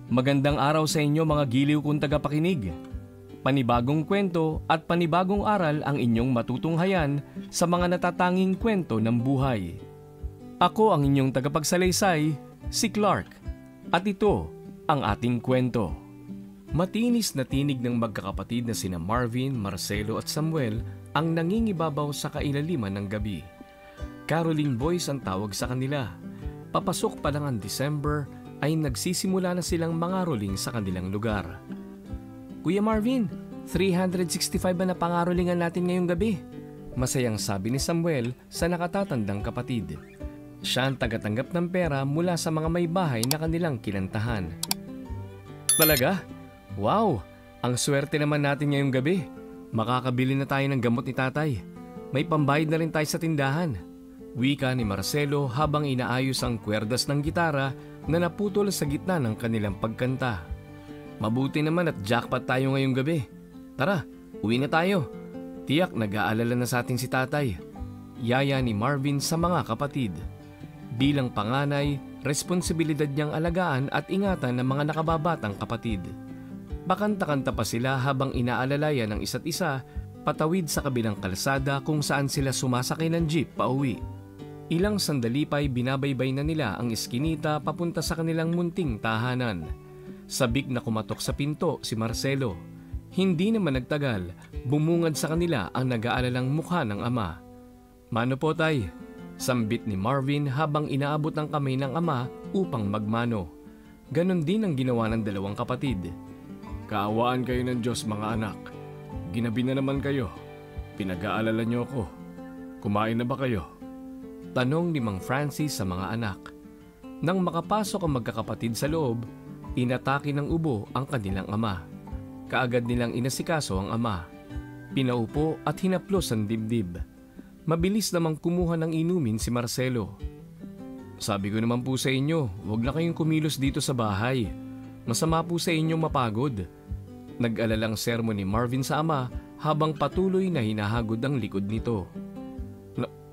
Magandang araw sa inyo mga giliw kong tagapakinig. Panibagong kwento at panibagong aral ang inyong matutunghayan sa mga natatanging kwento ng buhay. Ako ang inyong tagapagsalaysay, si Clark. At ito ang ating kwento. Matinis na tinig ng magkakapatid na sina Marvin, Marcelo at Samuel ang nangingibabaw sa kailaliman ng gabi. Caroling boys ang tawag sa kanila. Papasok pa lang ang December ay nagsisimula na silang mangaroling sa kanilang lugar. Kuya Marvin, 365 ba na pangarolingan natin ngayong gabi? Masayang sabi ni Samuel sa nakatatandang kapatid. Siya ang tagatanggap ng pera mula sa mga may bahay na kanilang kinantahan. Talaga? Wow! Ang swerte naman natin ngayong gabi. Makakabili na tayo ng gamot ni tatay. May pambayad na rin tayo sa tindahan. Wika ni Marcelo habang inaayos ang kwerdas ng gitara na naputol sa gitna ng kanilang pagkanta. Mabuti naman at jackpot tayo ngayong gabi. Tara, uwi na tayo. Tiyak nag-aalala na sa atin si tatay. Yaya ni Marvin sa mga kapatid. Bilang panganay, responsibilidad niyang alagaan at ingatan ng mga nakababatang kapatid. Bakanta-kanta pa sila habang inaalalayan ng isa't isa patawid sa kabilang kalsada kung saan sila sumasakay ng jeep pauwi. Ilang sandali pa'y binabaybay na nila ang iskinita papunta sa kanilang munting tahanan. Sabik na kumatok sa pinto si Marcelo. Hindi naman nagtagal, bumungad sa kanila ang nag-aalalang mukha ng ama. Mano po tay? Sambit ni Marvin habang inaabot ang kamay ng ama upang magmano. Ganon din ang ginawa ng dalawang kapatid. Kaawaan kayo ng Diyos mga anak. Ginabi na naman kayo. Pinag-aalala niyo ako. Kumain na ba kayo? Tanong ni Mang Francis sa mga anak. Nang makapasok ang magkakapatid sa loob, inatake ng ubo ang kanilang ama. Kaagad nilang inasikaso ang ama. Pinaupo at hinaplos ang dibdib. Mabilis namang kumuha ng inumin si Marcelo. Sabi ko naman po sa inyo, huwag na kayong kumilos dito sa bahay. Masama po sa inyong mapagod. Nag-alalang sermon ni Marvin sa ama habang patuloy na hinahagod ang likod nito.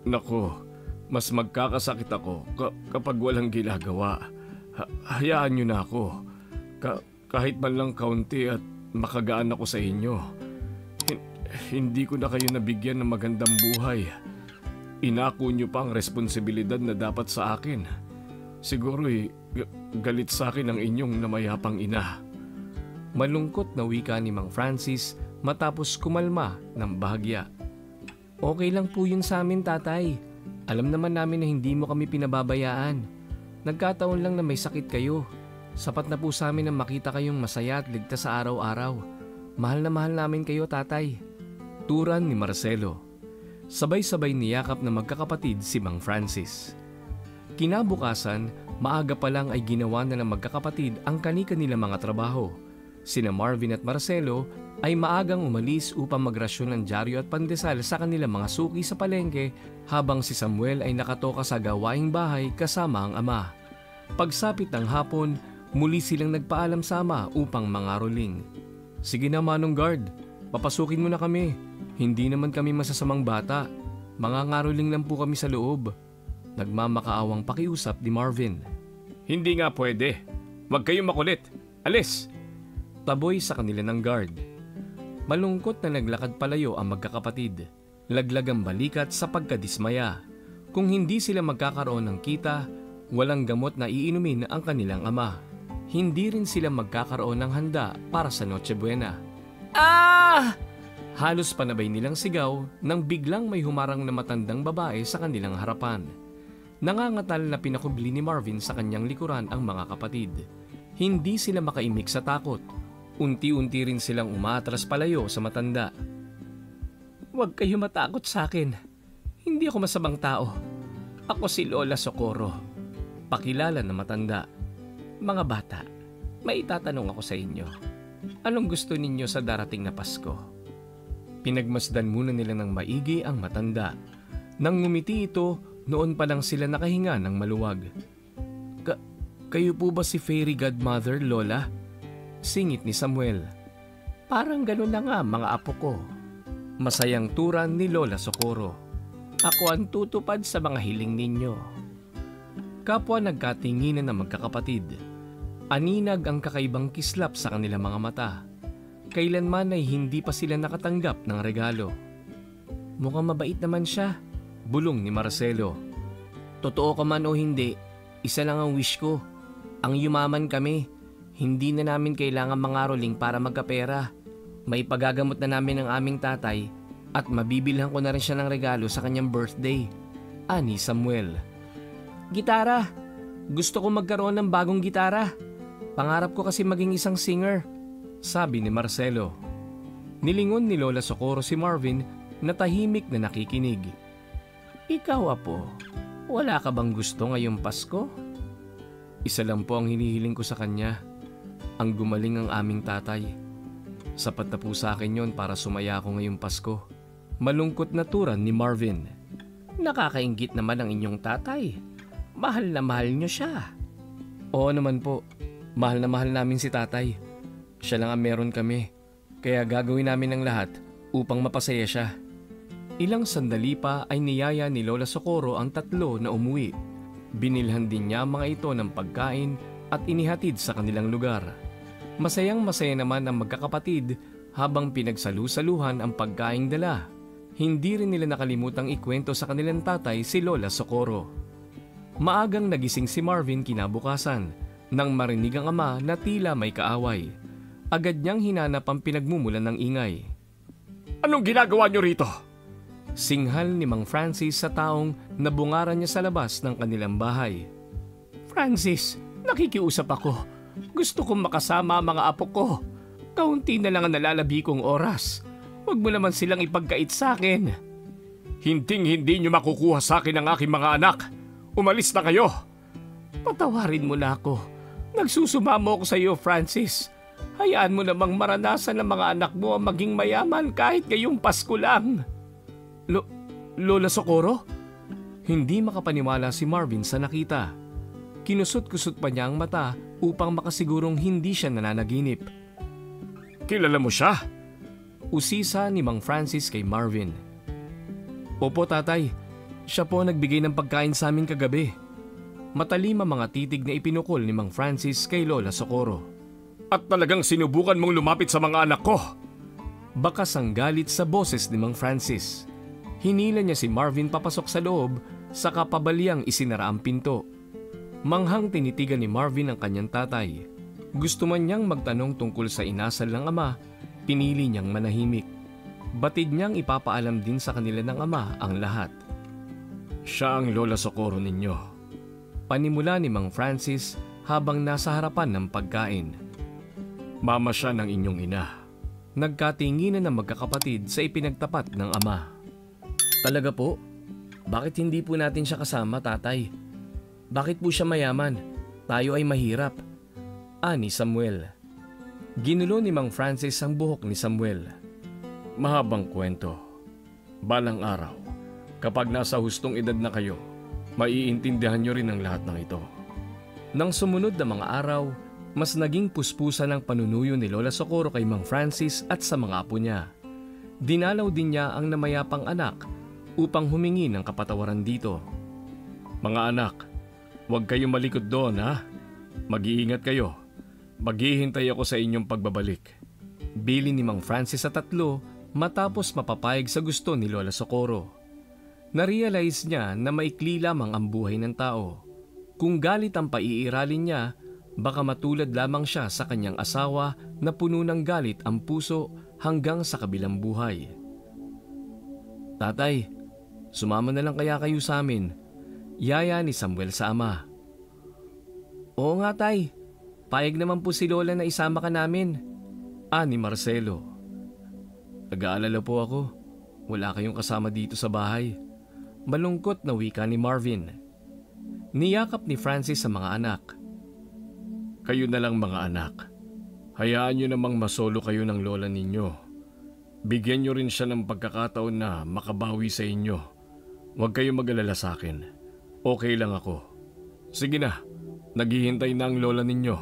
Nako, mas magkakasakit ako kapag walang ginagawa. Hayaan niyo na ako. Kahit man lang kaunti at makagaan ako sa inyo. Hindi ko na kayo nabigyan ng magandang buhay. Inako niyo pa ang responsibilidad na dapat sa akin. Siguro galit sa akin ang inyong namayapang ina. Malungkot na wika ni Mang Francis matapos kumalma ng bahagya. Okay lang po yun sa amin, tatay. Alam naman namin na hindi mo kami pinababayaan. Nagkataon lang na may sakit kayo. Sapat na po sa amin na makita kayong masaya at ligtas sa araw-araw. Mahal na mahal namin kayo, tatay. Turan ni Marcelo. Sabay-sabay niyakap na magkakapatid si Mang Francis. Kinabukasan, maaga pa lang ay ginawa na ng magkakapatid ang kani-kanilang mga trabaho. Sina Marvin at Marcelo ay maagang umalis upang magrasyon ng dyaryo at pandesal sa kanilang mga suki sa palengke habang si Samuel ay nakatoka sa gawaing bahay kasama ang ama. Pagsapit ng hapon, muli silang nagpaalam sa ama upang mangaroling. Sige na Manong Guard, papasukin mo na kami. Hindi naman kami masasamang bata. Mangangaroling lang po kami sa loob. Nagmamakaawang pakiusap ni Marvin. Hindi nga pwede. Huwag kayong makulit. Alis! Taboy sa kanila ng guard. Malungkot na naglakad palayo ang magkakapatid. Laglag ang balikat sa pagkadismaya. Kung hindi sila magkakaroon ng kita, walang gamot na iinumin ang kanilang ama. Hindi rin sila magkakaroon ng handa para sa Noche Buena. Ah! Halos panabay nilang sigaw nang biglang may humarang na matandang babae sa kanilang harapan. Nangangatal na pinakubli ni Marvin sa kanyang likuran ang mga kapatid. Hindi sila makaimik sa takot. Unti-unti rin silang umatras palayo sa matanda. Huwag kayo matakot sa akin. Hindi ako masamang tao. Ako si Lola Socorro. Pakilala na matanda. Mga bata, may itatanong ako sa inyo. Anong gusto ninyo sa darating na Pasko? Pinagmasdan muna nila ng maigi ang matanda. Nang ngumiti ito, noon pa lang sila nakahinga ng maluwag. Kayo po ba si Fairy Godmother, Lola? Singit ni Samuel. Parang ganun na nga mga apo ko. Masayang turan ni Lola Socorro. Ako ang tutupad sa mga hiling ninyo. Kapwa nagkatinginan ng magkakapatid. Aninag ang kakaibang kislap sa kanilang mga mata. Kailanman ay hindi pa sila nakatanggap ng regalo. Mukhang mabait naman siya, bulong ni Marcelo. Totoo ka man o hindi, isa lang ang wish ko. Ang yumaman kami, hindi na namin kailangan mangaroling para magkapera. May pagagamot na namin ang aming tatay at mabibilhan ko na rin siya ng regalo sa kanyang birthday. Ani Samuel. Gitara! Gusto ko magkaroon ng bagong gitara. Pangarap ko kasi maging isang singer, sabi ni Marcelo. Nilingon ni Lola Socorro si Marvin na tahimik na nakikinig. Ikaw, apo, wala ka bang gusto ngayong Pasko? Isa lang po ang hinihiling ko sa kanya, ang gumaling ang aming tatay. Sapat na po sa akin yon para sumaya ako ngayong Pasko. Malungkot na turan ni Marvin. Nakakainggit naman ang inyong tatay. Mahal na mahal niyo siya. Oo naman po. Mahal na mahal namin si tatay. Siya lang ang meron kami. Kaya gagawin namin ang lahat upang mapasaya siya. Ilang sandali pa ay niyaya ni Lola Socorro ang tatlo na umuwi. Binilhan din niya mga ito ng pagkain at inihatid sa kanilang lugar. Masayang masaya naman ang magkakapatid habang pinagsalu-saluhan ang pagkaing dala. Hindi rin nila nakalimutang ikwento sa kanilang tatay si Lola Socorro. Maagang nagising si Marvin kinabukasan nang marinig ang ama na tila may kaaway. Agad niyang hinanap ang pinagmumulan ng ingay. Anong ginagawa niyo rito? Singhal ni Mang Francis sa taong nabungaran niya sa labas ng kanilang bahay. Francis, nakikiusap ako. Gusto kong makasama ang mga apo ko. Kaunti na lang ang nalalabi kong oras. Huwag mo naman silang ipagkait sa akin. Hinding-hindi niyo makukuha sa akin ang aking mga anak. Umalis na kayo. Patawarin mo na ako. Nagsusumamo ako sa iyo, Francis. Hayaan mo namang maranasan ng mga anak mo ang maging mayaman kahit ngayong Pasko lang. Lola Socorro? Hindi makapaniwala si Marvin sa nakita. Kinusot-kusot pa niya ang mata upang makasigurong hindi siya nananaginip. Kilala mo siya? Usisa ni Mang Francis kay Marvin. Opo, tatay. Siya po nagbigay ng pagkain sa amin kagabi. Matalim ang mga titig na ipinukol ni Mang Francis kay Lola Socorro. At talagang sinubukan mong lumapit sa mga anak ko? Bakas ang galit sa boses ni Mang Francis. Hinila niya si Marvin papasok sa loob, saka pabalyang isinara ang pinto. Manghang tinitigan ni Marvin ang kanyang tatay. Gusto man niyang magtanong tungkol sa inasal ng ama, pinili niyang manahimik. Batid niyang ipapaalam din sa kanila ng ama ang lahat. Siya ang Lola Socorro ninyo. Panimula ni Mang Francis habang nasa harapan ng pagkain. Mama siya ng inyong ina. Nagkatinginan ng magkakapatid sa ipinagtapat ng ama. Talaga po? Bakit hindi po natin siya kasama, tatay? Bakit po siya mayaman? Tayo ay mahirap. Ani Samuel. Ginulo ni Mang Francis ang buhok ni Samuel. Mahabang kwento. Balang araw, kapag nasa hustong edad na kayo, maiintindihan nyo rin ang lahat ng ito. Nang sumunod na mga araw, mas naging puspusan ang panunuyo ni Lola Socorro kay Mang Francis at sa mga apo niya. Dinalaw din niya ang namayapang anak upang humingi ng kapatawaran dito. Mga anak, huwag kayong malikot doon, ha? Mag-iingat kayo. Maghihintay ako sa inyong pagbabalik. Bili ni Mang Francis sa tatlo matapos mapapayag sa gusto ni Lola Socorro. Narealize niya na maikli lamang ang buhay ng tao. Kung galit ang paiiralin niya, baka matulad lamang siya sa kanyang asawa na puno ng galit ang puso hanggang sa kabilang buhay. Tatay, sumama na lang kaya kayo sa amin? Yaya ni Samuel sa ama. Oo nga, tay. Payag naman po si Lola na isama ka namin. Ani Marcelo. Nag-aalala po ako. Wala kayong kasama dito sa bahay. Malungkot na wika ni Marvin. Niyakap ni Francis sa mga anak. Kayo na lang mga anak. Hayaan nyo namang masolo kayo ng lola ninyo. Bigyan nyo rin siya ng pagkakataon na makabawi sa inyo. Huwag kayong mag-alala sa akin. Okay lang ako. Sige na, naghihintay na ang lola ninyo.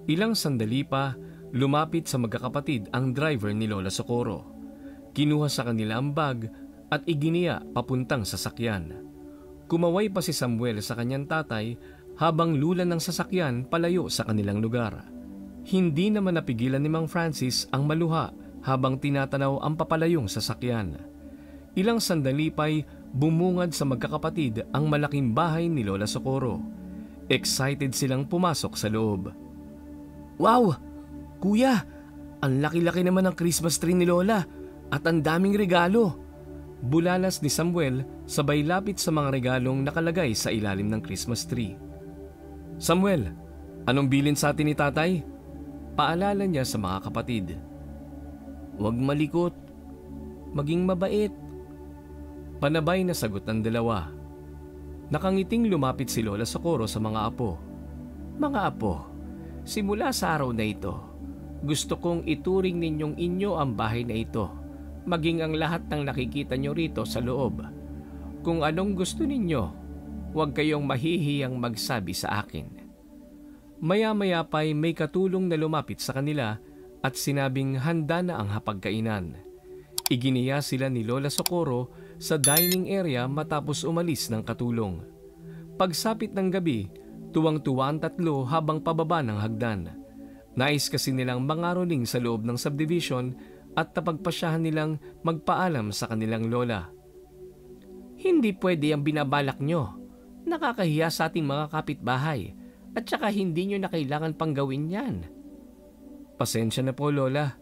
Ilang sandali pa, lumapit sa magkakapatid ang driver ni Lola Socorro. Kinuha sa kanila ang bag at iginiya papuntang sasakyan. Kumaway pa si Samuel sa kanyang tatay habang lulan ng sasakyan palayo sa kanilang lugar. Hindi naman napigilan ni Mang Francis ang maluha habang tinatanaw ang papalayong sasakyan. Ilang sandali pa'y bumungad sa magkakapatid ang malaking bahay ni Lola Socorro. Excited silang pumasok sa loob. "Wow! Kuya! Ang laki-laki naman ng Christmas tree ni Lola at ang daming regalo!" Bulalas ni Samuel sabay lapit sa mga regalong nakalagay sa ilalim ng Christmas tree. "Samuel, anong bilin sa atin ni Tatay?" Paalala niya sa mga kapatid. "Huwag malikot, maging mabait." Panabay na sagot ng dalawa. Nakangiting lumapit si Lola Socorro sa mga apo. "Mga apo, simula sa araw na ito, gusto kong ituring ninyong inyo ang bahay na ito, maging ang lahat ng nakikita nyo rito sa loob. Kung anong gusto ninyo, huwag kayong mahihiyang magsabi sa akin." Maya-maya pa'y may katulong na lumapit sa kanila at sinabing handa na ang hapagkainan. Iginiya sila ni Lola Socorro sa dining area matapos umalis ng katulong. Pagsapit ng gabi, tuwang-tuwa ang tatlo habang pababa ng hagdan. Nais kasi nilang mangaroling sa loob ng subdivision at napagpasyahan nilang magpaalam sa kanilang lola. "Hindi pwede ang binabalak nyo. Nakakahiya sa ating mga kapitbahay at saka hindi nyo na kailangan pang gawin yan." "Pasensya na po, Lola."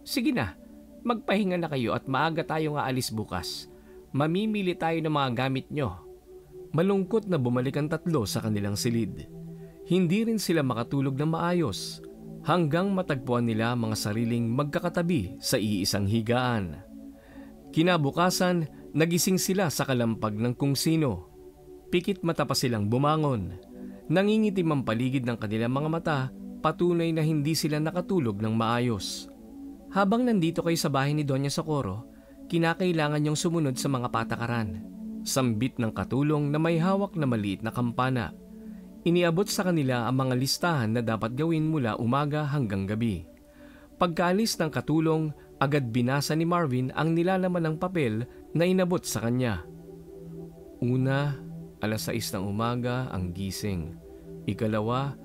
"Sige na, magpahinga na kayo at maaga tayong aalis bukas. Mamimili tayo ng mga gamit nyo." Malungkot na bumalik ang tatlo sa kanilang silid. Hindi rin sila makatulog ng maayos hanggang matagpuan nila mga sariling magkakatabi sa iisang higaan. Kinabukasan, nagising sila sa kalampag ng kung sino. Pikit mata pa silang bumangon. Nangingitim ang paligid ng kanilang mga mata, patunay na hindi sila nakatulog ng maayos. Habang nandito kayo sa bahay ni Doña Socorro, kinakailangan niyong sumunod sa mga patakaran. Sambit ng katulong na may hawak na maliit na kampana. Iniabot sa kanila ang mga listahan na dapat gawin mula umaga hanggang gabi. Pagkaalis ng katulong, agad binasa ni Marvin ang nilalaman ng papel na inabot sa kanya. Una, 6:00 ng umaga ang gising. Ikalawa,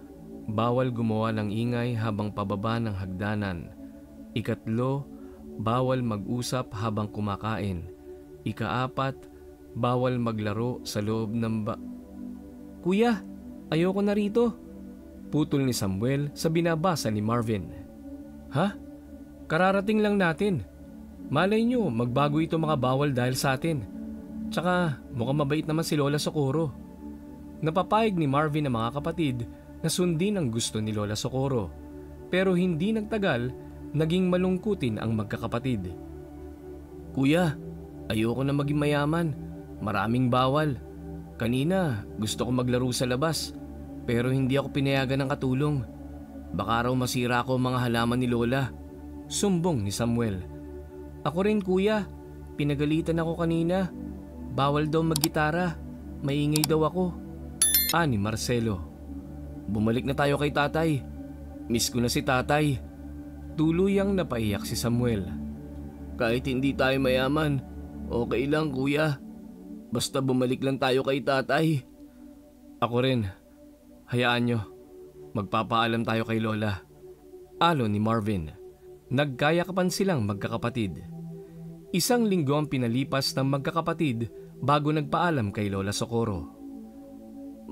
bawal gumawa ng ingay habang pababa ng hagdanan. Ikatlo, bawal mag-usap habang kumakain. Ikaapat, bawal maglaro sa loob ng "Kuya, ayoko na rito." Putol ni Samuel sa binabasa ni Marvin. "Ha? Kararating lang natin. Malay nyo, magbago ito mga bawal dahil sa atin. Tsaka mukhang mabait naman si Lola Socorro." Napapayag ni Marvin ang mga kapatid na sundin ang gusto ni Lola Socorro. Pero hindi nagtagal, naging malungkutin ang magkakapatid. "Kuya, ayoko na maging mayaman. Maraming bawal. Kanina gusto ko maglaro sa labas pero hindi ako pinayagan ng katulong. Baka raw masira ako ang mga halaman ni Lola." Sumbong ni Samuel. "Ako rin, kuya. Pinagalitan ako kanina. Bawal daw maggitara. Maingay daw ako." Ani Marcelo. "Bumalik na tayo kay tatay. Miss ko na si tatay." Tuluyang napaiyak si Samuel. "Kahit hindi tayo mayaman, okay lang, kuya. Basta bumalik lang tayo kay tatay." "Ako rin. Hayaan nyo. Magpapaalam tayo kay Lola." Alon ni Marvin. Nagkayakapan silang magkakapatid. Isang linggo ang pinalipas ng magkakapatid bago nagpaalam kay Lola Socorro.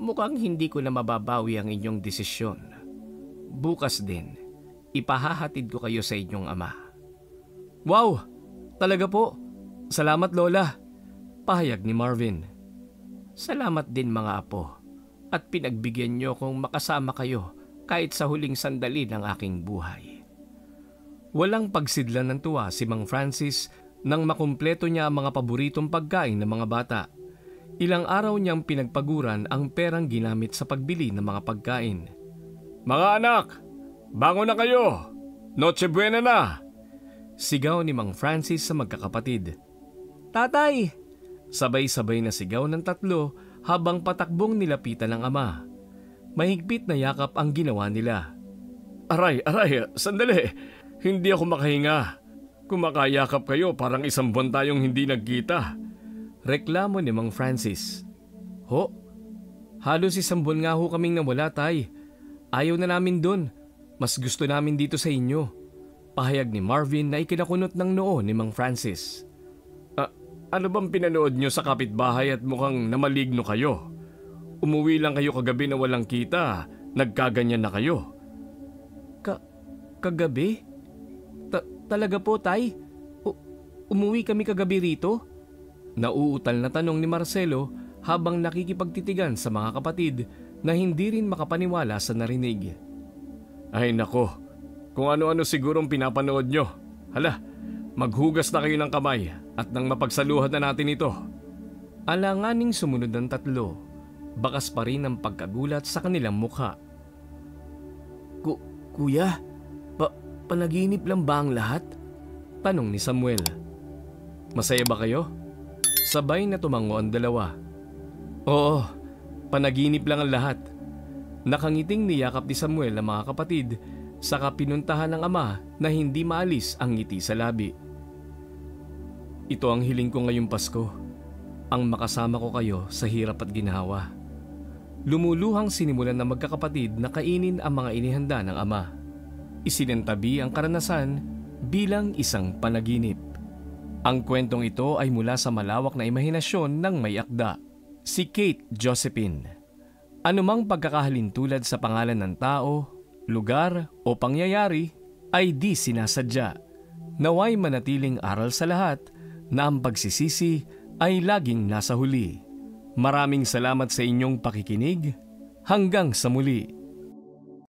"Mukhang hindi ko na mababawi ang inyong desisyon. Bukas din, ipahahatid ko kayo sa inyong ama." "Wow! Talaga po? Salamat, Lola." Pahayag ni Marvin. "Salamat din mga apo at pinagbigyan niyo kong makasama kayo kahit sa huling sandali ng aking buhay." Walang pagsidlan ng tuwa si Mang Francis nang makumpleto niya ang mga paboritong pagkain ng mga bata. Ilang araw niyang pinagpaguran ang perang ginamit sa pagbili ng mga pagkain. "Mga anak, bangon na kayo! Noche buena na!" Sigaw ni Mang Francis sa magkakapatid. "Tatay!" Sabay-sabay na sigaw ng tatlo habang patakbong nilapitan ng ama. Mahigpit na yakap ang ginawa nila. Aray, sandali. Hindi ako makahinga. Kumakayakap kayo parang 1 buwan tayong hindi nagkita." Reklamo ni Mang Francis. "Ho? Halos isang buwan nga ho kaming nawala, Tay. Ayaw na namin dun. Mas gusto namin dito sa inyo. Pahayag ni Marvin na ikinakunot ng noo ni Mang Francis. Ano bang pinanood nyo sa kapitbahay at mukhang namaligno kayo? Umuwi lang kayo kagabi na walang kita. Nagkaganyan na kayo. Kagabi? Talaga po, Tay? Umuwi kami kagabi rito? Nauutal na tanong ni Marcelo habang nakikipagtitigan sa mga kapatid na hindi rin makapaniwala sa narinig. Ay nako, kung ano-ano sigurong pinapanood nyo. Hala, maghugas na kayo ng kamay at nang mapagsaluhan na natin ito. Alanganing sumunod ng tatlo, bakas pa rin ang pagkagulat sa kanilang mukha. Kuya, panaginip lang ba ang lahat? Tanong ni Samuel. Masaya ba kayo? Sabay na tumango ang dalawa. Oo, panaginip lang ang lahat. Nakangiting niyakap ni Samuel ang mga kapatid saka pinuntahan ng ama na hindi maalis ang ngiti sa labi. Ito ang hiling ko ngayong Pasko, ang makasama ko kayo sa hirap at ginhawa. Lumuluhang sinimulan ng magkakapatid na kainin ang mga inihanda ng ama. Isinantabi ang karanasan bilang isang panaginip. Ang kwentong ito ay mula sa malawak na imahinasyon ng may akda, si Kate Josephine. Anumang pagkakahalintulad sa pangalan ng tao, lugar o pangyayari ay di sinasadya. Naway manatiling aral sa lahat na ang pagsisisi ay laging nasa huli. Maraming salamat sa inyong pakikinig. Hanggang sa muli.